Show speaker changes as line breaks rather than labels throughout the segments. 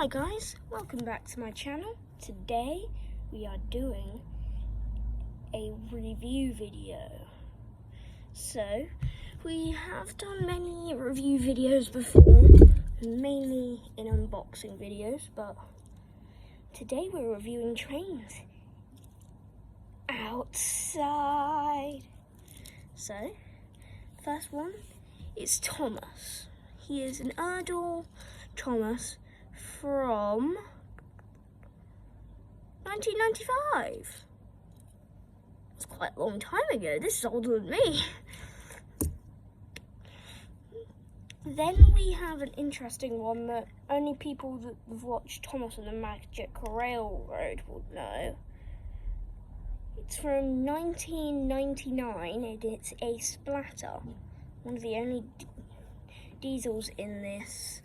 Hi guys, welcome back to my channel. Today we are doing a review video. So we have done many review videos before, mainly in unboxing videos, but today we're reviewing trains outside. So first one is Thomas. He is an Ertl Thomas from 1995. It's quite a long time ago. This is older than me. Then we have an interesting one that only people that have watched Thomas and the Magic Railroad would know. It's from 1999 and it's a splatter. One of the only diesels in this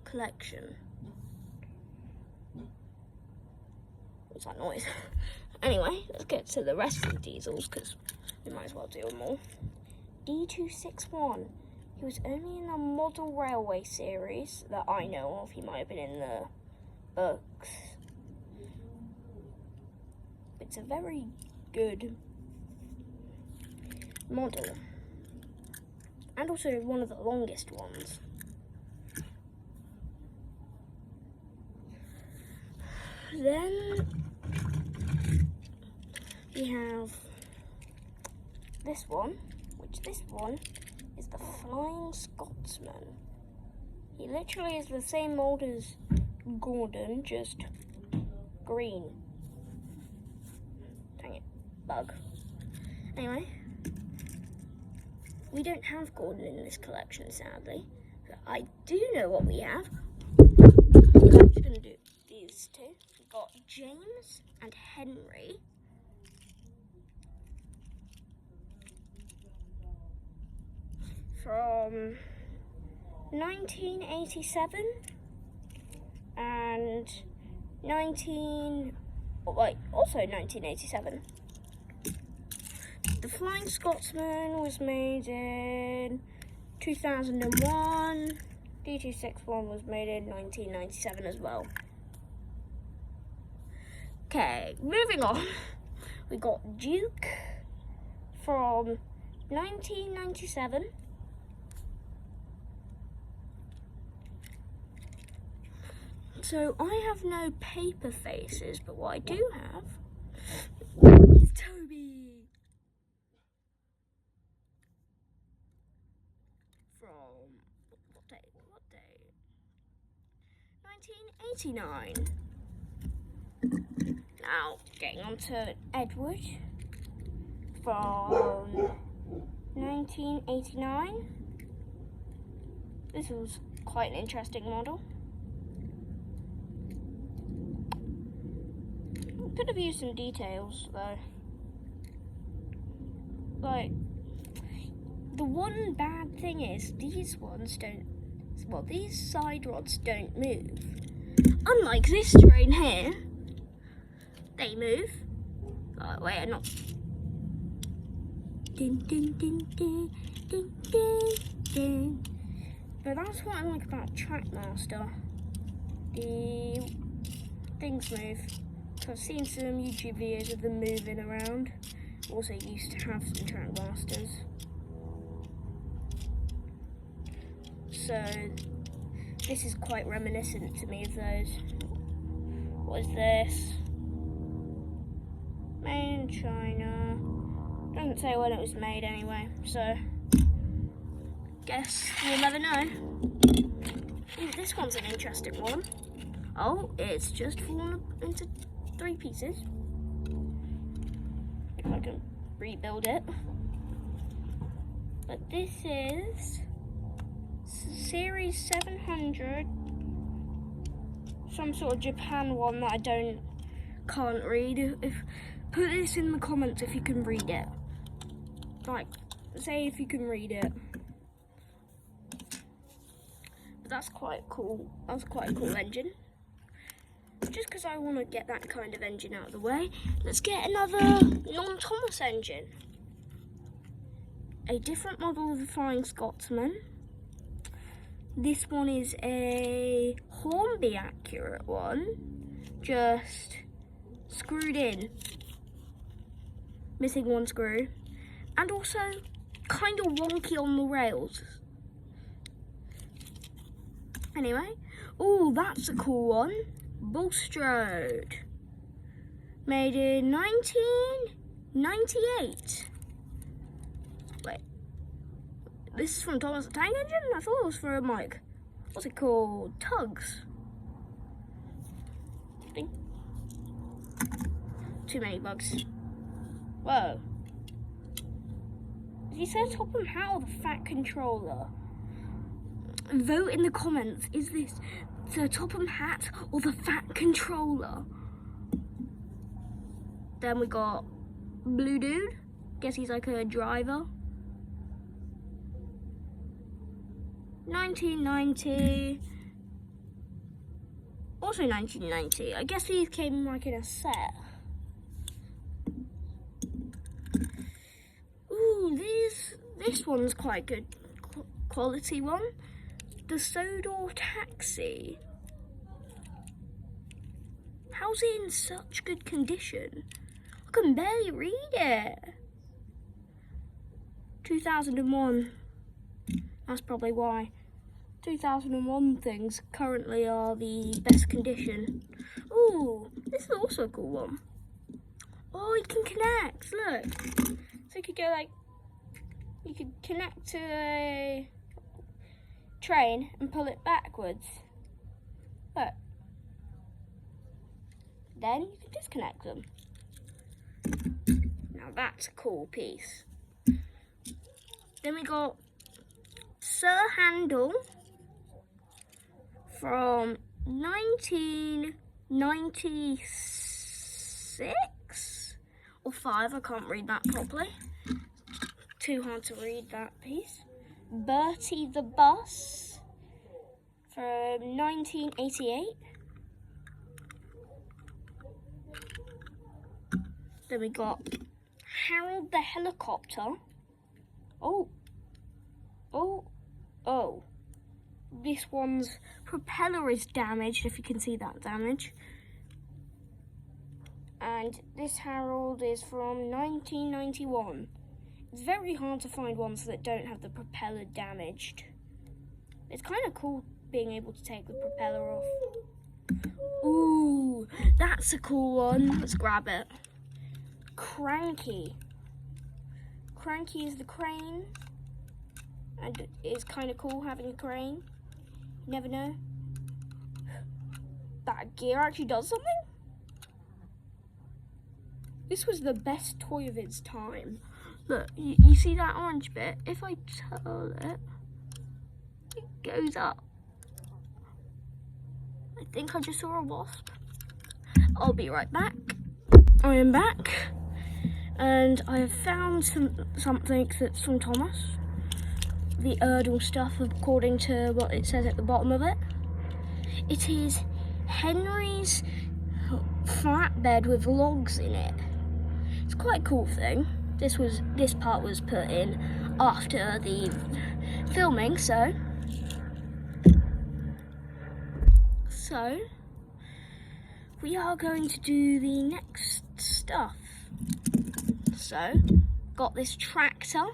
collection. What's that noise? Anyway, let's get to the rest of the diesels because we might as well do them all. D261. He was only in the model railway series that I know of. He might have been in the books. It's a very good model. And also one of the longest ones. Then we have this one, which this one is the Flying Scotsman. He literally is the same mold as Gordon, just green. Dang it, bug. Anyway, we don't have Gordon in this collection, sadly. But I do know what we have. I'm just going to do these two. We've got James and Henry. From 1987 and also 1987. The Flying Scotsman was made in 2001. D261 was made in 1997 as well. Okay, moving on. We got Duke from 1997. So I have no paper faces, but what I do have is Toby from what date? 1989. Now getting on to Edward from 1989. This was quite an interesting model. Could have used some details though. Like, the one bad thing is these ones these side rods don't move. Unlike this train here, they move. Wait, I'm not. Ding, ding, ding, ding, ding, ding, ding. But that's what I like about Trackmaster. The things move. I've seen some YouTube videos of them moving around. Also used to have some Trackmasters. So this is quite reminiscent to me of those. What is this? Made in China. Doesn't say when it was made anyway, so guess we'll never know. Ooh, this one's an interesting one. Oh, it's just fallen into 3 pieces. If I can rebuild it. But this is Series 700. Some sort of Japan one that I can't read. Put this in the comments if you can read it. Like, say if you can read it. But that's quite cool. That's quite a cool engine. Just because I want to get that kind of engine out of the way, let's get another non-Thomas engine. A different model of the Flying Scotsman. This one is a Hornby be accurate one, just screwed in, missing one screw, and also kind of wonky on the rails. Anyway, oh, that's a cool one. Bulstrode, made in 1998. Wait, this is from Thomas the Tank Engine? I thought it was from like, what's it called? Tugs. Ding. Too many bugs. Whoa. Did you say top and hat or the fat controller? Vote in the comments. Is this the Topham hat or the fat controller? Then we got Blue Dude. Guess he's like a driver. 1990. Also 1990. I guess these came like in a set. Ooh, this one's quite good quality one. The Sodor Taxi. How's it in such good condition? I can barely read it. 2001. That's probably why. 2001 things currently are the best condition. Ooh, this is also a cool one. Oh, you can connect, look. So you could go like, you could connect to a train and pull it backwards. Look. Then you can disconnect them. Now that's a cool piece. Then we got Sir Handle from 1996 or 5. I can't read that properly. Too hard to read that piece. Bertie the Bus from 1988. Then we got Harold the Helicopter. Oh. This one's propeller is damaged, if you can see that damage. And this Harold is from 1991. It's very hard to find ones that don't have the propeller damaged. It's kind of cool being able to take the propeller off. Ooh, that's a cool one. Let's grab it. Cranky. Cranky is the crane. And it's kind of cool having a crane. You never know. That gear actually does something. This was the best toy of its time. Look, you see that orange bit? If I turn it, it goes up. I think I just saw a wasp. I'll be right back. I am back. And I have found something that's from Thomas. The Ertl stuff, according to what it says at the bottom of it. It is Henry's flatbed with logs in it. It's quite a cool thing. This part was put in after the filming, so we are going to do the next stuff. So, got this tractor.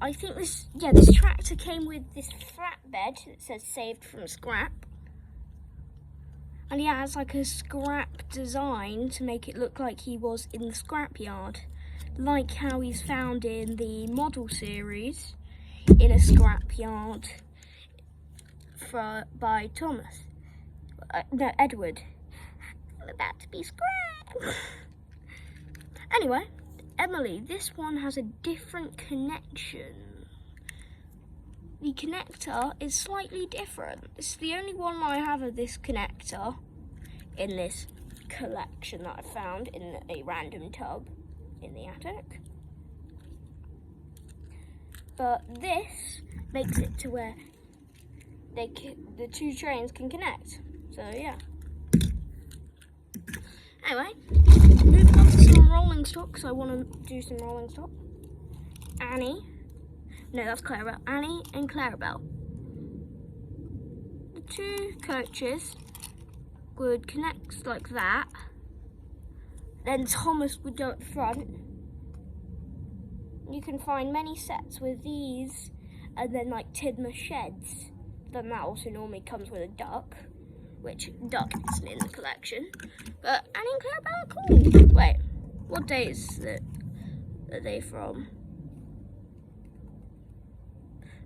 I think this tractor came with this flatbed that says saved from scrap. And he has like a scrap design to make it look like he was in the scrapyard. Like how he's found in the model series in a scrapyard by Thomas. No, Edward. I'm about to be scrapped. Anyway, Emily, this one has a different connection. The connector is slightly different. It's the only one I have of this connector in this collection that I found in a random tub in the attic. But this makes it to where the two trains can connect. So yeah. Anyway, moving on to some rolling stock, because I want to do some rolling stock. Annie. No, that's Clarabelle. Annie and Clarabelle. The two coaches would connect like that. Then Thomas would go at the front. You can find many sets with these, and then like Tidmouth sheds. Then that also normally comes with a duck, which duck isn't in the collection. But Annie and Clarabelle are cool. Wait, what days are they from?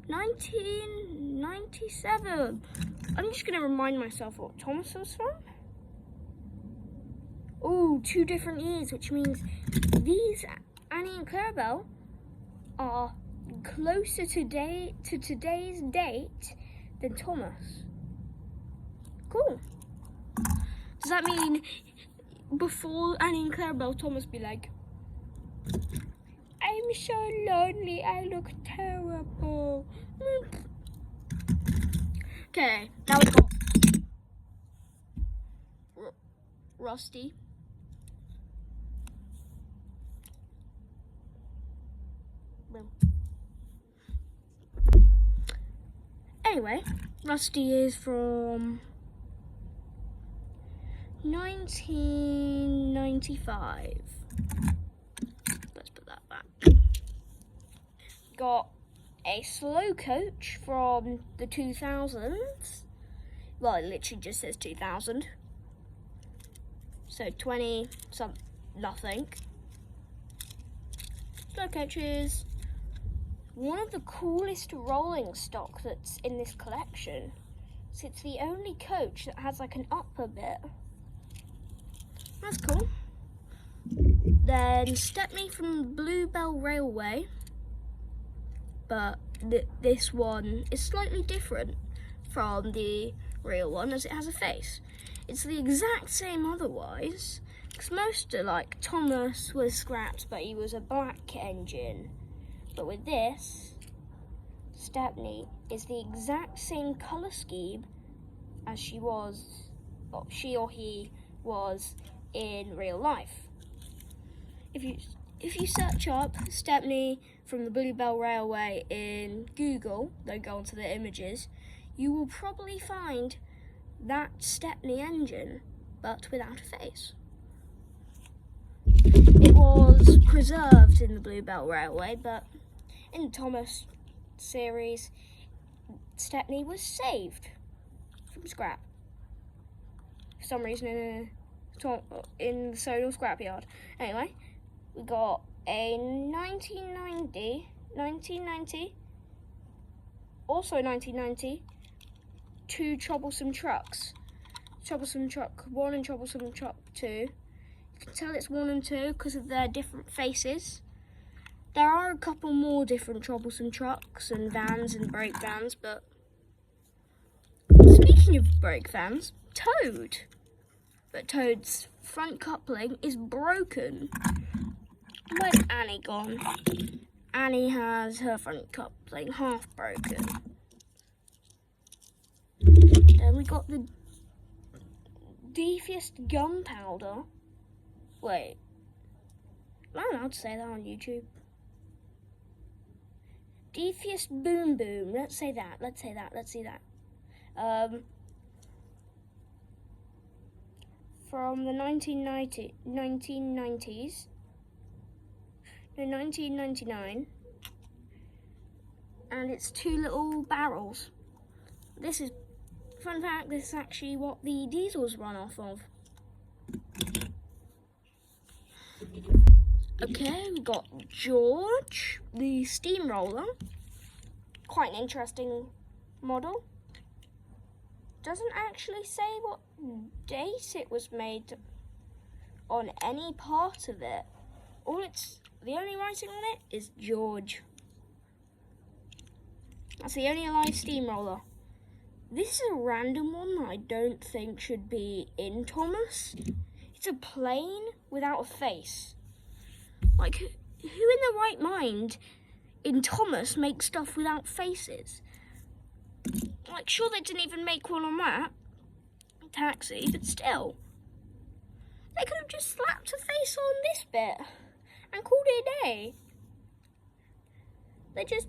1997. I'm just gonna remind myself what Thomas was from. Oh, 2 different years, which means these Annie and Clarabelle are closer to today's date than Thomas. Cool. Does that mean before Annie and Clarabelle, Thomas be like, I'm so lonely, I look terrible. Okay, now we've got Rusty. Anyway, Rusty is from 1995. Let's put that back. Got a slow coach from the 2000s. Well, it literally just says 2000. So 20 nothing. Slow coaches. One of the coolest rolling stock that's in this collection. So it's the only coach that has like an upper bit. That's cool. Then Stepney from Bluebell Railway. But this one is slightly different from the real one as it has a face. It's the exact same otherwise. Because most are like Thomas was scrapped but he was a black engine. But with this, Stepney is the exact same colour scheme as she or he was in real life. If you search up Stepney from the Bluebell Railway in Google, then go onto the images, you will probably find that Stepney engine, but without a face. It was preserved in the Bluebell Railway, but in the Thomas series, Stepney was saved from scrap. For some reason in the Sodal scrapyard. Anyway, we got a 1990, also 1990, 2 troublesome trucks. Troublesome truck 1 and troublesome truck 2. You can tell it's 1 and 2 because of their different faces. There are a couple more different troublesome trucks and vans and brake vans, but speaking of brake vans, Toad. But Toad's front coupling is broken. Where's Annie gone? Annie has her front coupling half broken. Then we got the Deefiest Gunpowder. Wait, am I allowed to say that on YouTube? Deefiest Boom Boom. Let's say that. From the 1990s. No, 1999. And it's 2 little barrels. This is, fun fact, this is actually what the diesels run off of. Okay, we got George, the steamroller. Quite an interesting model. Doesn't actually say what date it was made on any part of it. The only writing on it is George. That's the only alive steamroller. This is a random one that I don't think should be in Thomas. It's a plane without a face. Like, who in their right mind in Thomas makes stuff without faces? Like, sure, they didn't even make one on that taxi, but still. They could have just slapped a face on this bit and called it a day. They just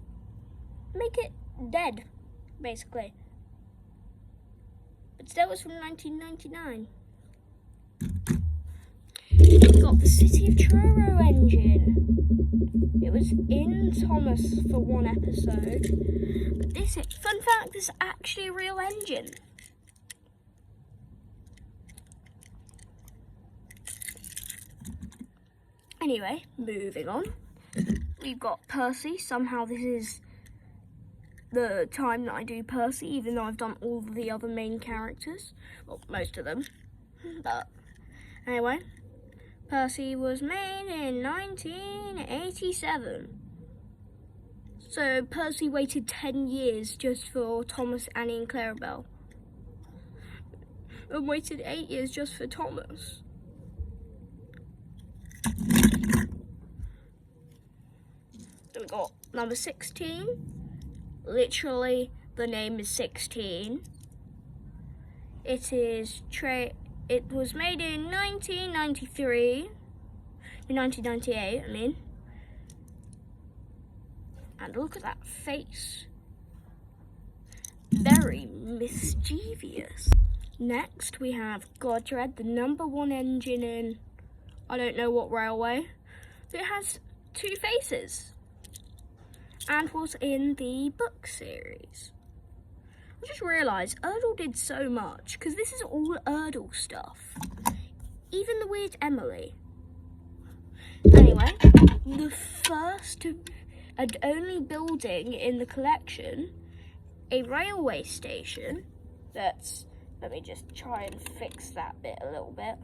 make it dead, basically. That was from 1999. We got the City of Truro engine. It was in Thomas for one episode. But fun fact, this is actually a real engine. Anyway, moving on. We've got Percy. Somehow this is the time that I do Percy, even though I've done all of the other main characters. Well, most of them. But anyway, Percy was made in 1987. So Percy waited 10 years just for Thomas, Annie and Clarabelle. And waited 8 years just for Thomas. Then we got number 16. Literally, the name is 16. It was made in 1993. In 1998, I mean. And look at that face. Very mischievous. Next, we have Godred, the #1 engine in I don't know what railway. But it has 2 faces. And was in the book series. I just realised Ertl did so much, because this is all Ertl stuff. Even the weird Emily. Anyway, the first and only building in the collection, a railway station, let me just try and fix that bit a little bit,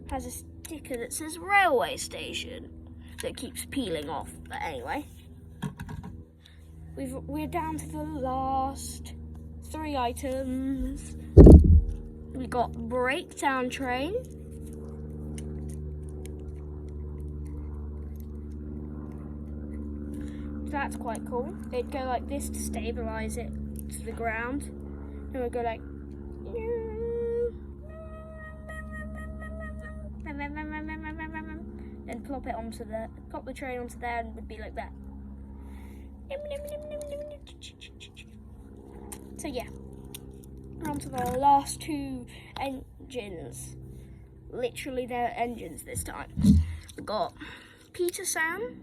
has a sticker that says railway station that keeps peeling off. But anyway, we're down to the last 3 items. We got breakdown train. That's quite cool. They'd go like this to stabilize it to the ground. And we'd go like and plop the train onto there, and would be like that. So yeah, on to the last 2 engines. Literally, they're engines this time. We got Peter Sam.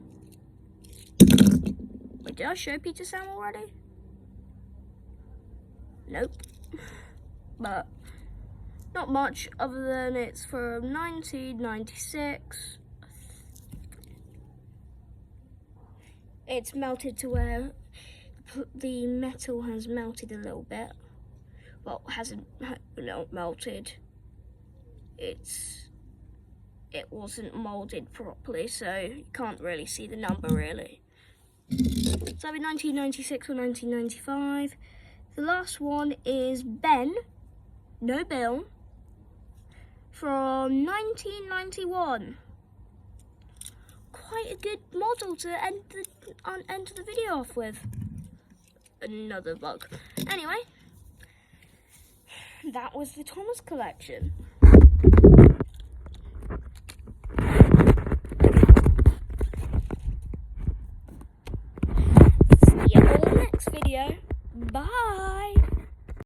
Wait, did I show Peter Sam already? Nope. But not much other than it's from 1996. It's melted to where the metal has melted a little bit. Well, hasn't not melted. It wasn't molded properly, so you can't really see the number really. So in 1996 or 1995. The last one is Ben, no Bill, from 1991. Quite a good model to end the video off with. Another bug. Anyway, that was the Thomas collection.